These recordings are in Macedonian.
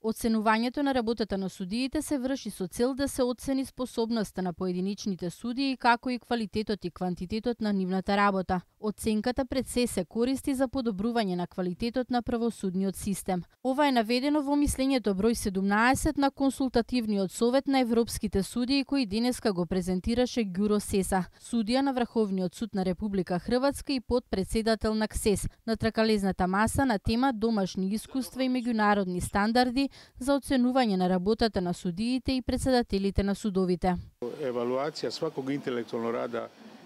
Оценувањето на работата на судиите се врши со цел да се оцени способноста на поединечните судии, како и квалитетот и квантитетот на нивната работа. Оценката пред се користи за подобрување на квалитетот на правосудниот систем. Ова е наведено во мислењето број 17 на Консултативниот совет на европските судии, кој денеска го презентираше Ѓуро Сеса, судија на Врховниот суд на Република Хрватска и подпредседател на КСЕС, на тркалезната маса на тема домашни искуства и меѓународни стандарди за оценување на работата на судиите и председателите на судовите.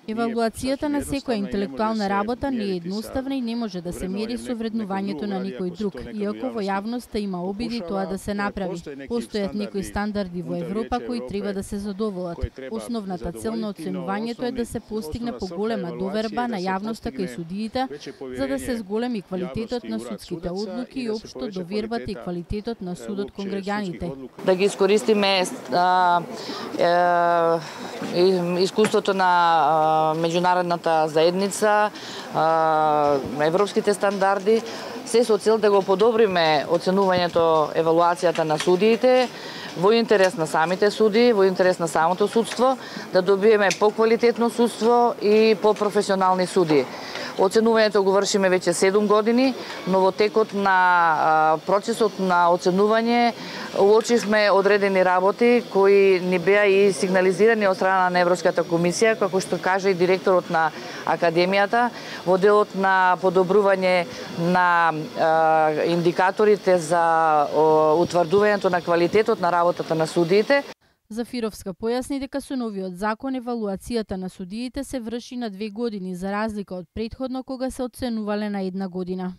Евалуацијата на секоја интелектуална работа не е едноставна и не може да се мери со вреднувањето на некој друг, иако во јавноста има обиди тоа да се направи. Постојат некои стандарди во Европа кои треба да се задоволат. Основната цел на оценувањето е да се постигне поголема доверба на јавноста кај судиите, за да се зголеми квалитетот на судските одлуки и општо довербата и квалитетот на судот кон граѓаните. Да ги искористиме искуството на меѓународната заедница, европските стандарди, се со цел да го подобриме оценувањето, евалуацијата на судиите во интерес на самите суди, во интерес на самото судство, да добиеме поквалитетно судство и попрофесионални суди. Оценувањето го вршиме веќе 7 години, но во текот на процесот на оценување уочивме одредени работи кои ни беа и сигнализирани од страна на Европската комисија, како што кажа и директорот на Академијата, во делот на подобрување на индикаторите за утврдувањето на квалитетот на работата на судиите. Зафировска појасни дека со новиот закон евалуацијата на судиите се врши на 2 години, за разлика од претходно кога се оценувале на 1 година.